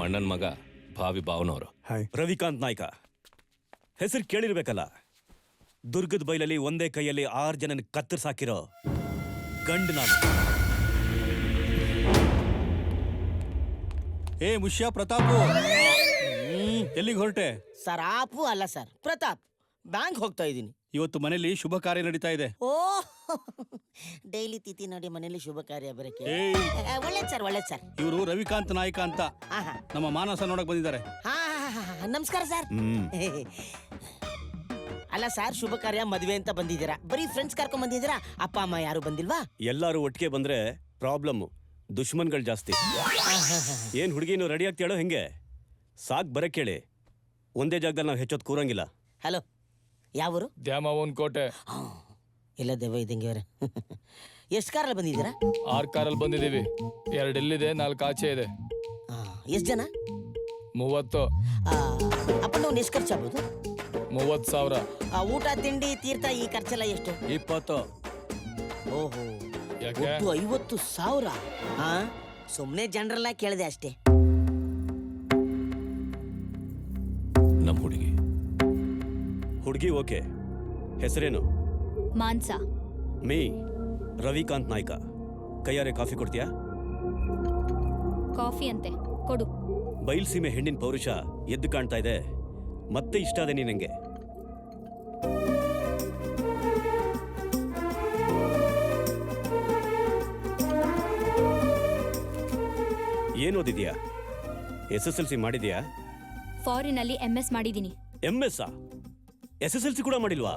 ಅಣ್ಣನ ಮಗ ಭಾವಿ ಭಾವನವರು. ರವಿಕಾಂತ್ ನಾಯ್ಕ ಹೆಸರು ಕೇಳಿರ್ಬೇಕಲ್ಲ. ದುರ್ಗದ ಬೈಲಲ್ಲಿ ಒಂದೇ ಕೈಯಲ್ಲಿ 6 ಜನನ ಕತ್ತರಿಸಾಕಿರೋ ಗಂಡು ನಾನು. ಏ ಮುಷ್ಯ ಪ್ರತಾಪು, ಎಲ್ಲಿಗೆ ಹೊರಟೆ? ಸರ್ ಆಪು ಅಲ್ಲ ಸರ್, ಪ್ರತಾಪ್. ಬ್ಯಾಂಕ್ ಹೋಗ್ತಾ ಇದ್ದೀನಿ. ಇವತ್ತು ಮನೇಲಿ ಶುಭ ಕಾರ್ಯ ನಡೀತಾ ಇದೆ. ಓ ಡೈಲಿ ತಿಥಿ ನೋಡಿ ಮನೇಲಿ ಶುಭ ಕಾರ್ಯ ಬರಕ್ಕೆ ಒಳ್ಳೇದ್ ಸರ್. ಇವರು ರವಿಕಾಂತ್ ನಾಯ್ಕ ಅಂತ ನಮ್ಮ ಮಾನಸ ನೋಡಕ್ ಬಂದಿದ್ದಾರೆ. ನಮಸ್ಕಾರ ಸರ್. ಅಲ್ಲ ಸರ್, ಶುಭ ಕಾರ್ಯ ಮದುವೆ ಅಂತ ಬಂದಿದ್ದೀರಾ, ಬರೀ ಫ್ರೆಂಡ್ಸ್ ಕರ್ಕೊಂಡ್ ಬಂದಿದ್ದೀರಾ? ಅಪ್ಪ ಅಮ್ಮ ಯಾರು ಬಂದಿಲ್ವಾ? ಎಲ್ಲಾರು ಒಟ್ಟಿಗೆ ಬಂದ್ರೆ ಪ್ರಾಬ್ಲಮ್, ದುಶ್ಮನ್ಗಳು ಜಾಸ್ತಿ. ಏನ್ ಹುಡುಗಿನೂ ರೆಡಿ ಆಗ್ತೇಳೋ ಹೆಂಗೆ? ಸಾಕ್ ಬರಕ್ ಕೇಳಿ, ಒಂದೇ ಜಾಗದಲ್ಲಿ ನಾವು ಹೆಚ್ಚೊತ್ತು ಕೂರಂಗಿಲ್ಲ. ಹಲೋ, ಯಾವೂರು? ದ್ಯಾಮವ್ವನ ಕೋಟೆ. ಎಲ್ಲ ದೆವ್ವ ಇದ್ದಂಗೆ ಅವ್ರೆ. ಎಷ್ಟು ಕಾರಲ್ಲಿ ಬಂದಿದ್ದೀರಾ? 6 ಕಾರಲ್ಲಿ ಬಂದಿದ್ದೀವಿ. 2 ಇಲ್ಲಿದೆ, 4 ಆಚೆ ಇದೆ. ಎಷ್ಟು ಜನ? 30. ಅಪ್ಪ ನಾವು ಎಷ್ಟು ಖರ್ಚಾಗ್ಬೋದು? 30,000. ಊಟ ತಿಂಡಿ ತೀರ್ಥ ಈ ಖರ್ಚೆಲ್ಲ ಎಷ್ಟು? 20. ಓಹೋ, ಯಾಕೆ? 50,000. ಸುಮ್ಮನೆ ಜನರಲ್ಲ ಕೇಳಿದೆ ಅಷ್ಟೇ. ನಮ್ಮ ಹುಡುಗಿ ಓಕೆ. ಹೆಸರೇನು? ಮಾನ್ಸ. ಮೀ ರವಿಕಾಂತ್ ನಾಯ್ಕ. ಕೈಯಾರೆ ಕಾಫಿ ಕೊಡ್ತೀಯಾ? ಕಾಫಿ ಅಂತೆ, ಕೊಡು. ಬೈಲ್ಸೀಮೆ ಹೆಣ್ಣಿನ ಪೌರುಷ ಎದ್ದು ಕಾಣ್ತಾ ಇದೆ. ಮತ್ತೆ ಇಷ್ಟ ಅದೇ ನೀನಂಗೆ. ಏನು ಓದಿದ್ಯಾ? SSLC ಮಾಡಿದ್ಯಾ? ಫಾರಿನಲ್ಲಿ MS ಮಾಡಿದ್ದೀನಿ. MS? SSLC ಕೂಡ ಮಾಡಿಲ್ವಾ?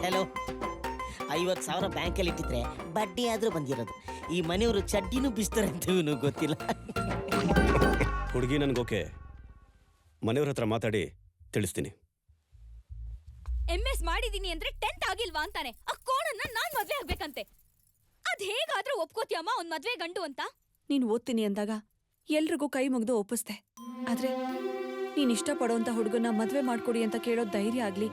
ಹಲೋ, 50,000 ಬ್ಯಾಂಕಲ್ಲಿ ಇಟ್ಟಿದ್ರೆ ಬಡ್ಡಿ ಆದ್ರೂ ಬಂದಿರೋದು. ಈ ಮನೆಯವರು ಚಡ್ಡಿನೂ ಬಿಸ್ತಾರೆ ಅಂತ ಗೊತ್ತಿಲ್ಲ. ಹುಡುಗಿ ನನ್ಗೋಕೆ, ಮನೆಯವ್ರ ಹತ್ರ ಮಾತಾಡಿ ತಿಳಿಸ್ತೀನಿ. MS ಮಾಡಿದೀನಿ ಅಂದ್ರೆ 10th ಆಗಿಲ್ವಾ ಅಂತಾನೆ. ಆ ಕೋಣನ್ನ ನಾನ್ ಮದ್ವೆ ಆಗ್ಬೇಕಂತೆ. ಅದ್ ಹೇಗಾದ್ರೂ ಒಪ್ಕೋತಿಯಮ್ಮ ಒಂದ್ ಮದ್ವೆ ಗಂಡು ಅಂತ? ನೀನ್ ಓದ್ತೀನಿ ಅಂದಾಗ ಎಲ್ರಿಗೂ ಕೈ ಮುಗ್ದು ಒಪ್ಪಿಸ್ದೆ. ಆದ್ರೆ ನೀನ್ ಇಷ್ಟಪಡೋಂತ ಹುಡುಗನ ಮದ್ವೆ ಮಾಡ್ಕೊಡಿ ಅಂತ ಕೇಳೋ ಧೈರ್ಯ ಆಗ್ಲಿ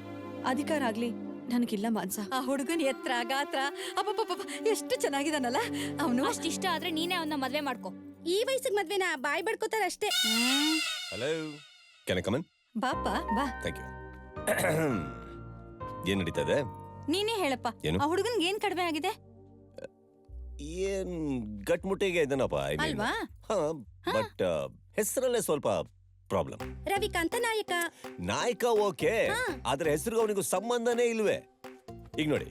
ಅಧಿಕಾರ ಆಗ್ಲಿ ನನಗಿಲ್ಲ ಮಾನ್ಸ. ಆ ಹುಡುಗನ ಎತ್ರ ಗಾತ್ರ ಅಪ್ಪಪ್ಪ ಎಷ್ಟು ಚೆನ್ನಾಗಿದಾನಲ್ಲ ಅವನು. ಅಷ್ಟಿಷ್ಟ ಆದ್ರೆ ನೀನೇ ಅವನ್ನ ಮದ್ವೆ ಮಾಡ್ಕೊ. ಈ ವಯಸ್ಸಿಗೆ ಮದ್ವೆನ ಬಾಯ್ ಬಡ್ಕೋತಾರ ಅಷ್ಟೇ. Hello, can I come in? ಬಾಪ ಬಾ. Thank you. ಏನ್ ನಡೀತಾ ಇದೆ? ನೀನೇ ಹೇಳಪ್ಪ, ಆ ಹುಡುಗನ್ಗೆ ಏನ್ ಕಡಿಮೆ ಆಗಿದೆ? ಏನ್ ಗಟ್ಮುಟ್ಟಿಗೆ ಇದನ್ನಪ್ಪ. ಅಲ್ವಾ? ಬಟ್ ಹೆಸರಲ್ಲೇ ಸ್ವಲ್ಪ ಪ್ರಾಬ್ಲಮ್. ರವಿಕಾಂತ ನಾಯಕ ಓಕೆ, ಆದ್ರೆ ಹೆಸರು ಅವನಿಗೂ ಸಂಬಂಧನೇ ಇಲ್ವೇ. ಈಗ ನೋಡಿ,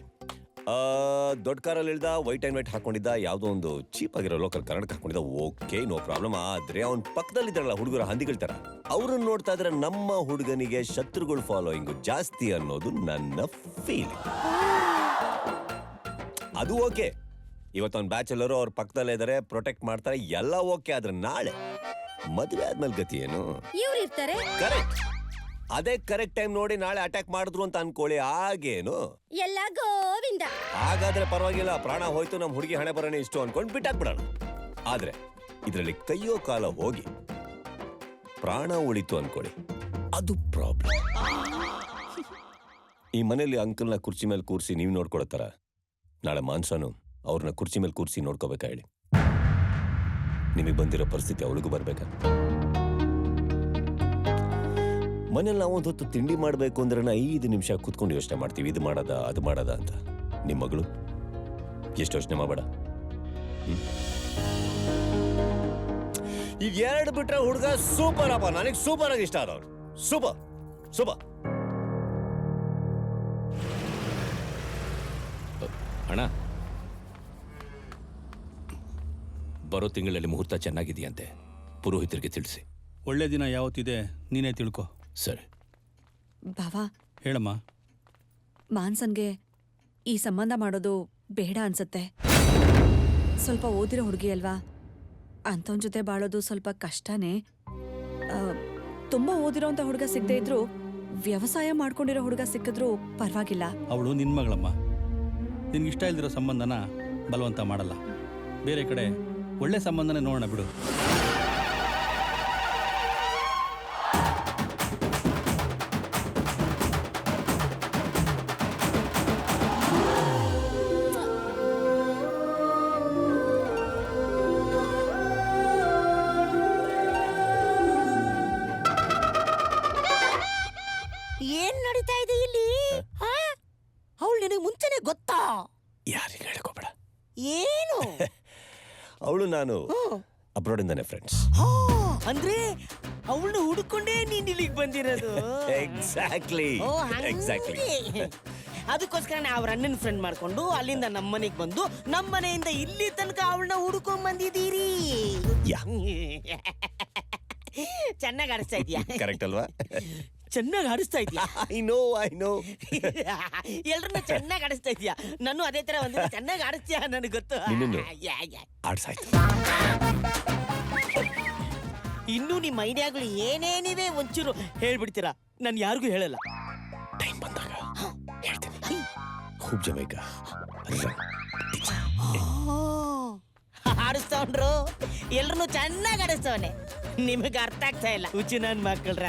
ದೊಡ್ಡ ಕಾರಲ್ಲಿ ಇಳ್ದ, ವೈಟ್ ಅಂಡ್ ವೈಟ್ ಹಾಕೊಂಡಿದ್ದ, ಯಾವ್ದೋ ಒಂದು ಚೀಪ್ ಆಗಿರೋ ಲೋಕಲ್ ಕನ್ನಡಕ ಹಾಕೊಂಡಿದ್ದ, ಓಕೆ ನೋ ಪ್ರಾಬ್ಲಮ್. ಆದ್ರೆ ಅವ್ನ್ ಪಕ್ಕದಲ್ಲಿದ್ದಾರಲ್ಲ ಹುಡುಗರ ಹಂದಿಗಳ ತರ, ಅವ್ರನ್ನ ನೋಡ್ತಾ ಇದ್ರೆ ನಮ್ಮ ಹುಡುಗನಿಗೆ ಶತ್ರುಗಳು ಫಾಲೋಯಿಂಗ್ ಜಾಸ್ತಿ ಅನ್ನೋದು ನನ್ನ ಫೀಲ್. ಅದು ಓಕೆ, ಇವತ್ತು ಅವ್ನ ಬ್ಯಾಚುಲರು ಅವ್ರ ಪಕ್ಕದಲ್ಲೇ ಇದಾರೆ, ಪ್ರೊಟೆಕ್ಟ್ ಮಾಡ್ತಾರೆ, ಎಲ್ಲ ಓಕೆ. ಆದ್ರೆ ನಾಳೆ ಮದುವೆ ಆದ್ಮೇಲೆ ಗತಿ ಏನು? ಇವ್ರು ಇರ್ತಾರೆ. ಕರೆಕ್ಟ್, ಅದೇ ಕರೆಕ್ಟ್ ಟೈಮ್ ನೋಡಿ ನಾಳೆ ಅಟ್ಯಾಕ್ ಮಾಡಿದ್ರು ಅಂತ ಅನ್ಕೊಳ್ಳಿ, ಆಗೇನು? ಎಲ್ಲ ಗೋವಿಂದ. ಹಾಗಾದ್ರೆ ಪರವಾಗಿಲ್ಲ, ಪ್ರಾಣ ಹೋಯ್ತು, ನಮ್ ಹುಡುಗಿ ಹಣೆ ಬರೋಣ ಇಷ್ಟು ಅನ್ಕೊಂಡು ಬಿಟ್ಟಾಕ್ಬಿಡೋಣ. ಆದ್ರೆ ಇದ್ರಲ್ಲಿ ಕೈಯೋ ಕಾಲ ಹೋಗಿ ಪ್ರಾಣ ಉಳಿತು ಅನ್ಕೊಳ್ಳಿ, ಅದು ಪ್ರಾಬ್ಲಮ್. ಈ ಮನೇಲಿ ಅಂಕಲ್ನ ಕುರ್ಚಿ ಮೇಲೆ ಕೂರಿಸಿ ನೀವು ನೋಡ್ಕೊಳತ್ತಾರ, ನಾಳೆ ಮಾನ್ಸನು ಅವ್ರನ್ನ ಕುರ್ಚಿ ಮೇಲೆ ಕೂರಿಸಿ ನೋಡ್ಕೋಬೇಕಾ ಹೇಳಿ? ನಿಮಗೆ ಬಂದಿರೋ ಪರಿಸ್ಥಿತಿ ಅವಳಿಗೂ ಬರ್ಬೇಕಾ? ಮನೇಲಿ ನಾವು ಒಂದು ಹೊತ್ತು ತಿಂಡಿ ಮಾಡಬೇಕು ಅಂದ್ರೆ 5 ನಿಮಿಷ ಕೂತ್ಕೊಂಡು ಯೋಚನೆ ಮಾಡ್ತೀವಿ, ಇದು ಮಾಡೋದ ಅದು ಮಾಡೋದ ಅಂತ. ನಿಮ್ಮ ಮಗಳು ಎಷ್ಟು ಯೋಚನೆ ಮಾಡಬೇಡ. ಈಗ 2 ಬಿಟ್ರೆ ಹುಡುಗ ಸೂಪರ್ ಅಪ್ಪ, ನನಗೆ ಸೂಪರ್ ಆಗಿ ಇಷ್ಟ ಆದವ್ರು. Super super. ಅಣ್ಣ, ಬರೋ ತಿಂಗಳಲ್ಲಿ ಮುಹೂರ್ತ ಚೆನ್ನಾಗಿದೆಯಂತೆ, ಪುರೋಹಿತರಿಗೆ ತಿಳಿಸಿ. ಒಳ್ಳೆ ದಿನ ಯಾವತ್ತಿದೆ ನೀನೇ ತಿಳ್ಕೊ. ಸರಿ ಬಾವಾ. ಹೇಳಮ್ಮ. ಮಾನ್ಸನ್ಗೆ ಈ ಸಂಬಂಧ ಮಾಡೋದು ಬೇಡ ಅನ್ಸತ್ತೆ. ಸ್ವಲ್ಪ ಓದಿರೋ ಹುಡುಗಿ ಅಲ್ವಾ, ಅಂಥವನ್ ಜೊತೆ ಬಾಳೋದು ಸ್ವಲ್ಪ ಕಷ್ಟನೇ. ತುಂಬಾ ಓದಿರೋಂಥ ಹುಡುಗ ಸಿಗದೆ ಇದ್ರು, ವ್ಯವಸಾಯ ಮಾಡ್ಕೊಂಡಿರೋ ಹುಡುಗ ಸಿಕ್ಕಿದ್ರು ಪರವಾಗಿಲ್ಲ. ಅವಳು ನಿನ್ ಮಗಳಮ್ಮ, ನಿನ್ಗಿಷ್ಟ ಇಲ್ದಿರೋ ಸಂಬಂಧನ ಬಲವಂತ ಮಾಡಲ್ಲ. ಬೇರೆ ಕಡೆ ಒಳ್ಳೆ ಸಂಬಂಧನೇ ನೋಡೋಣ ಬಿಡು. ಯಾರಿಗೆ ಹೇಳ್ಕೋಬೇಡ. ಏನು ಅವಳು ನಾನು ಅಬ್ರಾಡಿಂದಾನೆ ಫ್ರೆಂಡ್ಸ್. ಅಂದ್ರೆ ಅವಳನ್ನ ಹುಡ್ಕೊಂಡೇ ನೀನ್ ಇಲ್ಲಿಗೆ ಬಂದಿರೋದು. ಎಕ್ಸಾಕ್ಟ್ಲಿ ಓ, ಹಂಗೆ. ಎಕ್ಸಾಕ್ಟ್ಲಿ. ಅದಕ್ಕೋಸ್ಕರ ಅವ್ರ ಅಣ್ಣನ ಫ್ರೆಂಡ್ ಮಾಡ್ಕೊಂಡು ಅಲ್ಲಿಂದ ನಮ್ಮನೆಗೆ ಬಂದು ನಮ್ಮನೆಯಿಂದ ಇಲ್ಲಿ ತನಕ ಅವಳನ್ನ ಹುಡ್ಕೊಂಡ್ ಬಂದಿದ್ದೀರಿ. ಯಾ ಚೆನ್ನಾಗಿ ಆಡಿಸ್ತಾ ಇದೀಯಾ? ಕರೆಕ್ಟ್ ಅಲ್ವಾ? ಚೆನ್ನಾಗಿ ಆಡಿಸ್ತಾ ಇದೀಯಾ? ಐ ನೋ ಎಲ್ರನ್ನ ಚೆನ್ನಾಗಿ ಆಡಿಸ್ತಾ ಇದೀಯಾ. ನಾನು ಅದೇ ತರ ಒಂದು ಚೆನ್ನಾಗಿ ಆಡಿಸ್ತೀಯ ನನಗೆ ಗೊತ್ತು. ನಿನ್ನನ್ನು? ಯಾ, ಯಾ. ಆಡ್ಸಾಯ್ತು. ಇನ್ನು ನಿಮ್ಮ ಐಡಿಯಾಗಳು ಏನೇನಿವೆ ಒಂಚೂರು ಹೇಳ್ಬಿಡ್ತೀರಾ? ನಾನು ಯಾರಿಗೂ ಹೇಳಲ್ಲ. ಟೈಮ್ ಬಂದಾಗ ಹೇಳ್ತೀನಿ. ಖೂಬ್ ಜಮೈಕ ಆಡಿಸ್ತಾವ್ರು ಎಲ್ರು ಚೆನ್ನಾಗಿ ಆಡಿಸ್ತವನೆ. ನಿಮಗೆ ಅರ್ಥ ಆಗ್ತಾ ಇಲ್ಲ ಹುಚ್ಚು ನನ್ನ ಮಕ್ಕಳ್ರ.